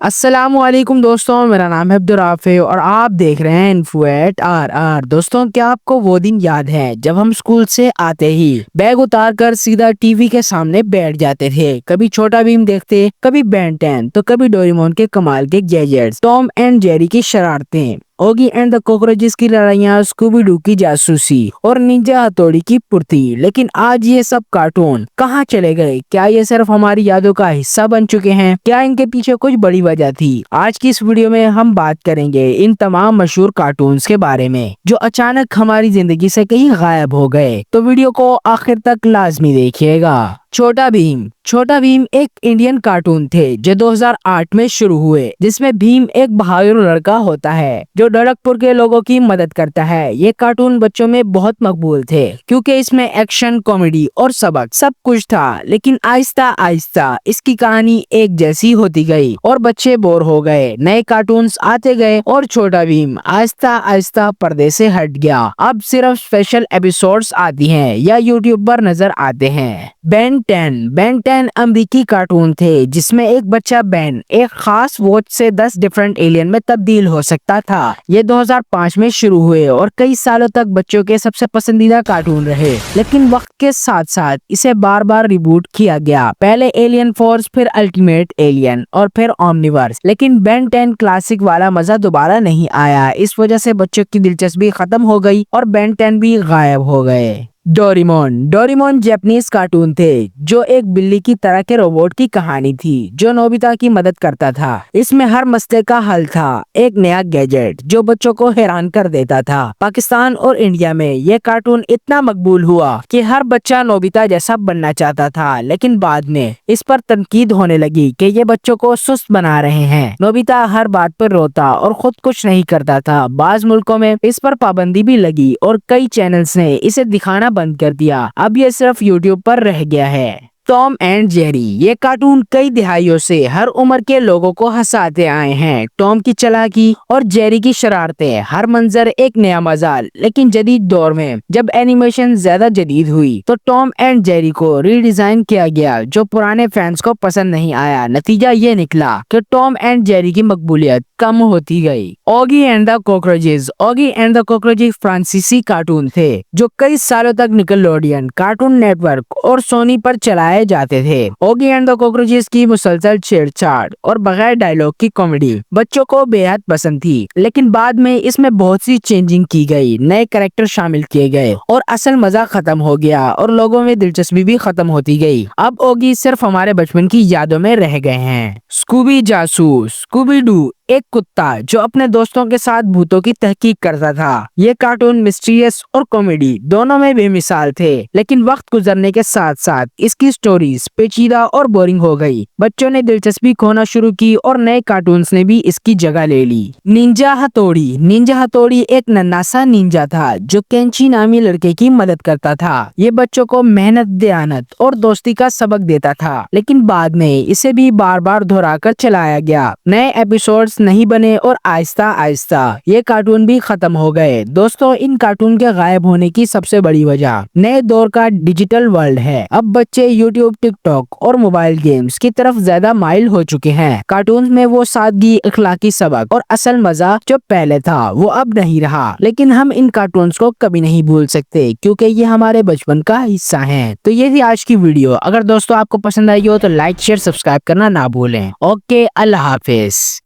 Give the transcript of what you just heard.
السلام علیکم دوستوں، میرا نام ہے عبدالرافع اور آپ دیکھ رہے ہیں info@RR۔ دوستوں، کیا آپ کو وہ دن یاد ہے جب ہم اسکول سے آتے ہی بیگ اتار کر سیدھا ٹی وی کے سامنے بیٹھ جاتے تھے؟ کبھی چھوٹا بھیم دیکھتے، کبھی بین 10 تو کبھی ڈوریمون کے کمال کے گیجٹس، ٹام اینڈ جیری کی شرارتیں، اوگی اینڈ دا کوکروچز کی لڑائیاں، اسکوبی ڈو کی جاسوسی اور ننجا ہتھوڑی کی پھرتی۔ لیکن آج یہ سب کارٹون کہاں چلے گئے؟ کیا یہ صرف ہماری یادوں کا حصہ بن چکے ہیں؟ کیا ان کے پیچھے کچھ بڑی وجہ تھی؟ آج کی اس ویڈیو میں ہم بات کریں گے ان تمام مشہور کارٹونز کے بارے میں جو اچانک ہماری زندگی سے کہیں غائب ہو گئے۔ تو ویڈیو کو آخر تک لازمی دیکھیے گا۔ چھوٹا بھیم ایک انڈین کارٹون تھے جو 2008 میں شروع ہوئے، جس میں بھیم ایک بہادر لڑکا ہوتا ہے جو ڈھڑک پور کے لوگوں کی مدد کرتا ہے۔ یہ کارٹون بچوں میں بہت مقبول تھے کیونکہ اس میں ایکشن، کامیڈی اور سبق سب کچھ تھا، لیکن آہستہ آہستہ اس کی کہانی ایک جیسی ہوتی گئی اور بچے بور ہو گئے۔ نئے کارٹونز آتے گئے اور چھوٹا بھیم آہستہ آہستہ پردے سے ہٹ گیا۔ اب صرف اسپیشل ایپیسوڈز آتی ہیں یا یوٹیوب پر نظر آتے ہیں۔ بین 10 امریکی کارٹون تھے جس میں ایک بچہ بین ایک خاص واچ سے 10 ڈیفرنٹ ایلین میں تبدیل ہو سکتا تھا۔ یہ 2005 میں شروع ہوئے اور کئی سالوں تک بچوں کے سب سے پسندیدہ کارٹون رہے، لیکن وقت کے ساتھ ساتھ اسے بار بار ریبوٹ کیا گیا، پہلے ایلین فورس، پھر الٹیمیٹ ایلین اور پھر اومنیورس۔ لیکن بین 10 کلاسک والا مزہ دوبارہ نہیں آیا، اس وجہ سے بچوں کی دلچسپی ختم ہو گئی اور بین 10 بھی غائب ہو گئے۔ ڈوریمون جاپنیز کارٹون تھے جو ایک بلی کی طرح کے روبوٹ کی کہانی تھی جو نوبیتا کی مدد کرتا تھا۔ اس میں ہر مسئلے کا حل تھا، ایک نیا گیجٹ جو بچوں کو حیران کر دیتا تھا۔ پاکستان اور انڈیا میں یہ کارٹون اتنا مقبول ہوا کہ ہر بچہ نوبیتا جیسا بننا چاہتا تھا، لیکن بعد میں اس پر تنقید ہونے لگی کہ یہ بچوں کو سست بنا رہے ہیں۔ نوبیتا ہر بات پر روتا اور خود کچھ نہیں کرتا تھا۔ بعض ملکوں میں اس پر پابندی بھی لگی اور کئی چینلز نے اسے دکھانا بند کر دیا۔ اب یہ صرف یوٹیوب پر رہ گیا ہے۔ ٹام اینڈ جیری یہ کارٹون کئی دہائیوں سے ہر عمر کے لوگوں کو ہنساتے آئے ہیں۔ ٹام کی چالاکی اور جیری کی شرارتیں، ہر منظر ایک نیا مزہ۔ لیکن جدید دور میں جب اینیمیشن زیادہ جدید ہوئی تو ٹام اینڈ جیری کو ری ڈیزائن کیا گیا جو پرانے فینس کو پسند نہیں آیا۔ نتیجہ یہ نکلا کہ ٹام اینڈ جیری کی مقبولیت کم ہوتی گئی۔ اوگی اینڈ دا کوکروچز فرانسیسی کارٹون تھے جو کئی سالوں تک نکلوڈین، کارٹون نیٹ ورک اور سونی پر چلائے جاتے تھے۔ اوگی اینڈ دا کوکروچز کی مسلسل چھیڑ چھاڑ اور بغیر ڈائلاگ کی کامیڈی بچوں کو بے حد پسند تھی، لیکن بعد میں اس میں بہت سی چینجنگ کی گئی، نئے کریکٹر شامل کیے گئے اور اصل مزہ ختم ہو گیا اور لوگوں میں دلچسپی بھی ختم ہوتی گئی۔ اب اوگی صرف ہمارے بچپن کی یادوں میں رہ گئے ہیں۔ اسکوبی جاسوس، اسکوبی ڈو ایک کتا جو اپنے دوستوں کے ساتھ بھوتوں کی تحقیق کرتا تھا۔ یہ کارٹون مسٹریس اور کامیڈی دونوں میں بے مثال تھے، لیکن وقت گزرنے کے ساتھ ساتھ اس کی سٹوریز پیچیدہ اور بورنگ ہو گئی۔ بچوں نے دلچسپی کھونا شروع کی اور نئے کارٹونز نے بھی اس کی جگہ لے لی۔ ننجا ہتھوڑی ایک ننھا سا نینجا تھا جو کینچی نامی لڑکے کی مدد کرتا تھا۔ یہ بچوں کو محنت، دیانت اور دوستی کا سبق دیتا تھا، لیکن بعد میں اسے بھی بار بار دہرا کر چلایا گیا، نئے ایپیسوڈز نہیں بنے اور آہستہ آہستہ یہ کارٹون بھی ختم ہو گئے۔ دوستوں، ان کارٹون کے غائب ہونے کی سب سے بڑی وجہ نئے دور کا ڈیجیٹل ورلڈ ہے۔ اب بچے یوٹیوب، ٹک ٹاک اور موبائل گیمز کی طرف زیادہ مائل ہو چکے ہیں۔ کارٹونز میں وہ سادگی، اخلاقی سبق اور اصل مزہ جو پہلے تھا وہ اب نہیں رہا، لیکن ہم ان کارٹونز کو کبھی نہیں بھول سکتے کیونکہ یہ ہمارے بچپن کا حصہ ہیں۔ تو یہ تھی آج کی ویڈیو۔ اگر دوستوں آپ کو پسند آئی ہو تو لائک، شیئر، سبسکرائب کرنا نہ بھولیں۔ اوکے، اللہ حافظ۔